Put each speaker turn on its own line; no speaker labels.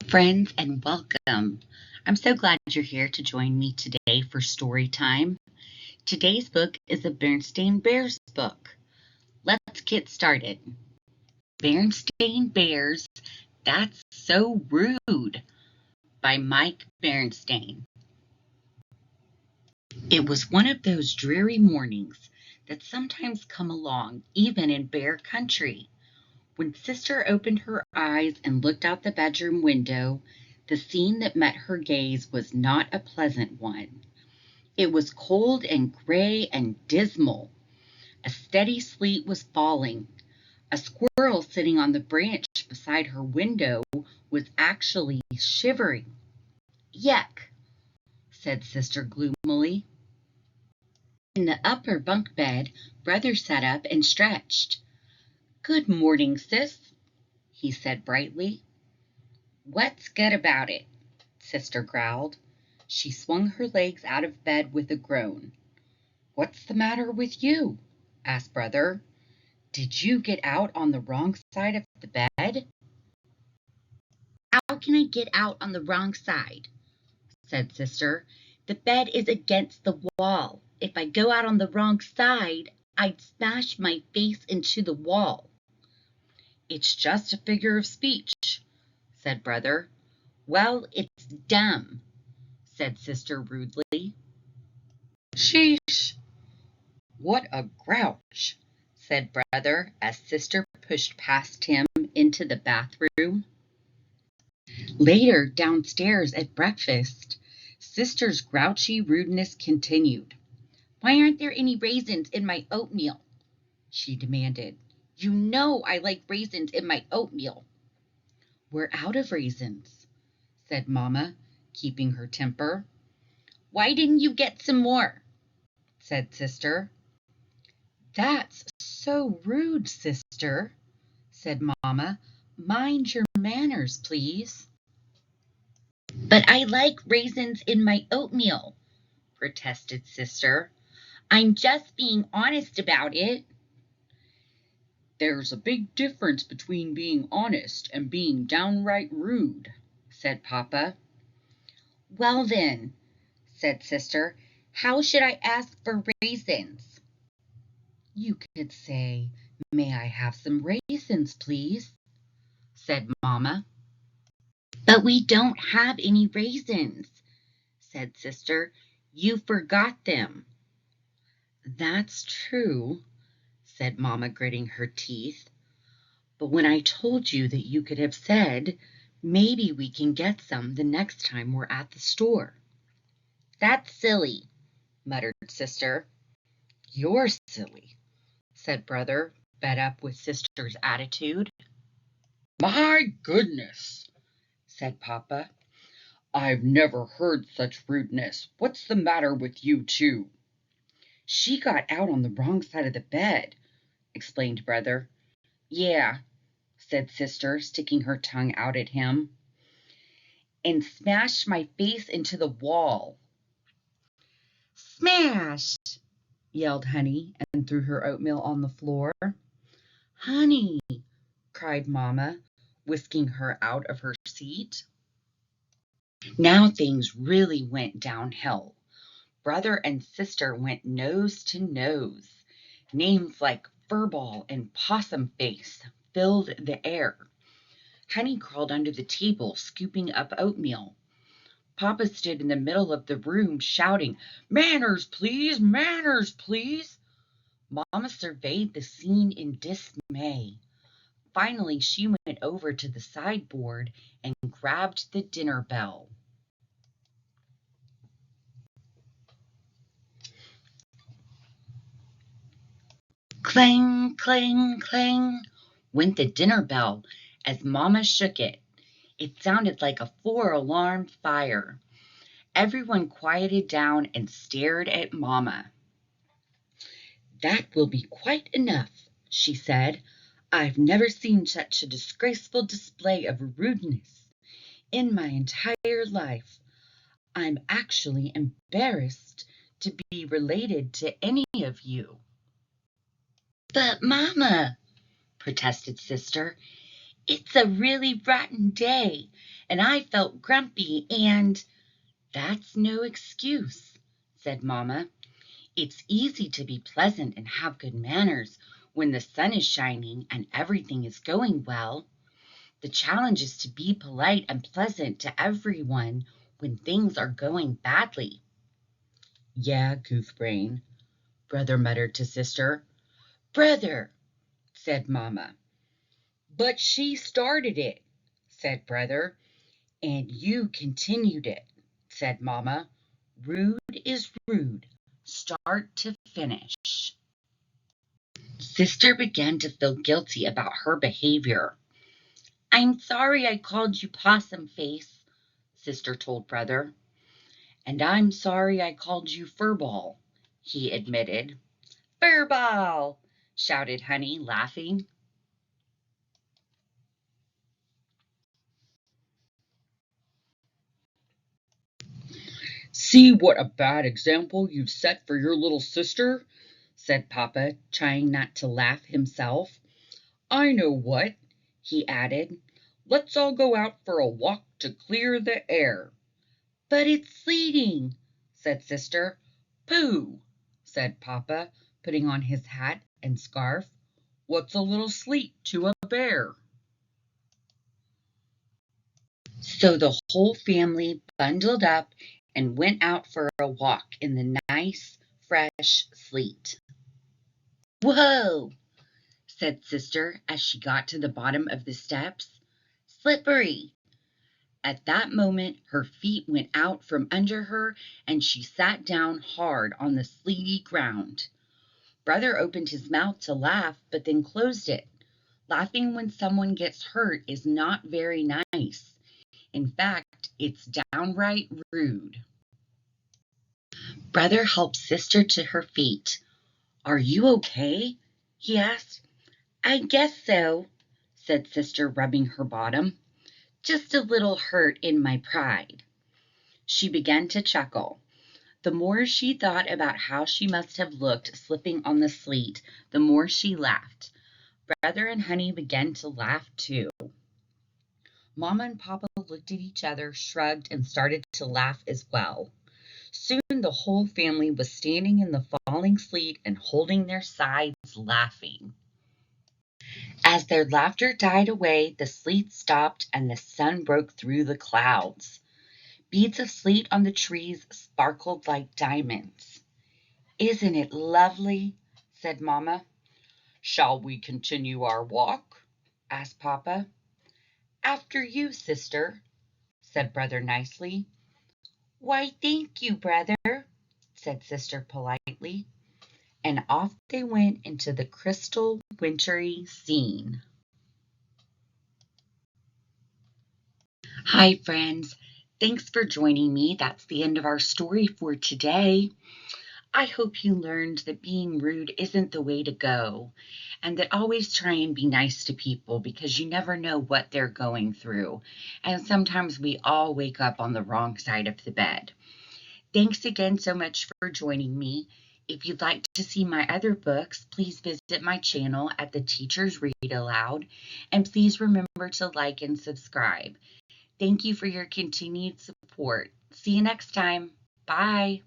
friends, and welcome. I'm so glad you're here to join me today for story time. Today's book is a Berenstain Bears book. Let's get started. Berenstain Bears, That's So Rude by Mike Berenstain. It was one of those dreary mornings that sometimes come along even in bear country. When Sister opened her eyes and looked out the bedroom window, the scene that met her gaze was not a pleasant one. It was cold and gray and dismal. A steady sleet was falling. A squirrel sitting on the branch beside her window was actually shivering. Yuck, said Sister gloomily. In the upper bunk bed, Brother sat up and stretched. Good morning, sis, he said brightly. What's good about it? Sister growled. She swung her legs out of bed with a groan. What's the matter with you? Asked Brother. Did you get out on the wrong side of the bed? How can I get out on the wrong side? Said Sister. The bed is against the wall. If I go out on the wrong side, I'd smash my face into the wall. It's just a figure of speech, said Brother. Well, it's dumb, said Sister rudely. Sheesh, what a grouch, said Brother as Sister pushed past him into the bathroom. Later, downstairs at breakfast, Sister's grouchy rudeness continued. Why aren't there any raisins in my oatmeal? She demanded. You know I like raisins in my oatmeal. We're out of raisins, said Mama, keeping her temper. Why didn't you get some more? Said Sister. That's so rude, Sister, said Mama. Mind your manners, please. But I like raisins in my oatmeal, protested Sister. I'm just being honest about it. There's a big difference between being honest and being downright rude, said Pappa. Well then, said Sister, how should I ask for raisins? You could say, may I have some raisins, please? Said Mama. But we don't have any raisins, said Sister. You forgot them. That's true, said Mama, gritting her teeth. But when I told you that you could have said, maybe we can get some the next time we're at the store. That's silly, muttered Sister. You're silly, said Brother, fed up with Sister's attitude. My goodness, said Pappa. I've never heard such rudeness. What's the matter with you two? She got out on the wrong side of the bed, explained Brother. Yeah, said Sister, sticking her tongue out at him, and smashed my face into the wall. Smash! Yelled Honey and threw her oatmeal on the floor. Honey, cried Mama, whisking her out of her seat. Now things really went downhill. Brother and Sister went nose to nose. Names like Furball and Possum Face filled the air. Honey crawled under the table, scooping up oatmeal. Papa stood in the middle of the room, shouting, Manners, please! Manners, please! Mama surveyed the scene in dismay. Finally, she went over to the sideboard and grabbed the dinner bell. Clang, clang, clang went the dinner bell as Mama shook it. It sounded like a 4-alarm fire. Everyone quieted down and stared at Mama. That will be quite enough, she said. I've never seen such a disgraceful display of rudeness in my entire life. I'm actually embarrassed to be related to any of you. But, Mama, protested Sister, It's a really rotten day, and I felt grumpy and that's no excuse, said Mamma. It's easy to be pleasant and have good manners when the sun is shining and everything is going well. The challenge is to be polite and pleasant to everyone when things are going badly. Yeah, Goofbrain, Brother muttered to Sister. Brother, said Mamma. But she started it, said Brother. And you continued it, said Mamma. Rude is rude, start to finish. Sister began to feel guilty about her behavior. I'm sorry I called you Possum Face, Sister told Brother. And I'm sorry I called you Furball, he admitted. Furball, shouted Honey, laughing. See what a bad example you've set for your little sister, said Papa, trying not to laugh himself. I know what, he added. Let's all go out for a walk to clear the air. But it's sleeting, said Sister. Pooh, said Papa, putting on his hat and scarf. What's a little sleet to a bear? So the whole family bundled up and went out for a walk in the nice, fresh sleet. Whoa, said Sister as she got to the bottom of the steps. Slippery. At that moment her feet went out from under her and she sat down hard on the sleety ground. Brother opened his mouth to laugh but then closed it. Laughing when someone gets hurt is not very nice. In fact, it's downright rude. Brother helped Sister to her feet. Are you okay? He asked. I guess so, said Sister, rubbing her bottom. Just a little hurt in my pride. She began to chuckle. The more she thought about how she must have looked slipping on the sleet, the more she laughed. Brother and Honey began to laugh too. Mama and Papa looked at each other, shrugged, and started to laugh as well. Soon the whole family was standing in the falling sleet and holding their sides, laughing. As their laughter died away, the sleet stopped and the sun broke through the clouds. Beads of sleet on the trees sparkled like diamonds. Isn't it lovely? Said Mamma. Shall we continue our walk? Asked Papa. After you, Sister, said Brother nicely. Why, thank you, Brother, said Sister politely. And off they went into the crystal wintry scene. Hi, friends. Thanks for joining me. That's the end of our story for today. I hope you learned that being rude isn't the way to go, and that always try and be nice to people because you never know what they're going through. And sometimes we all wake up on the wrong side of the bed. Thanks again so much for joining me. If you'd like to see my other books, please visit my channel at The Teachers Read Aloud, and please remember to like and subscribe. Thank you for your continued support. See you next time. Bye.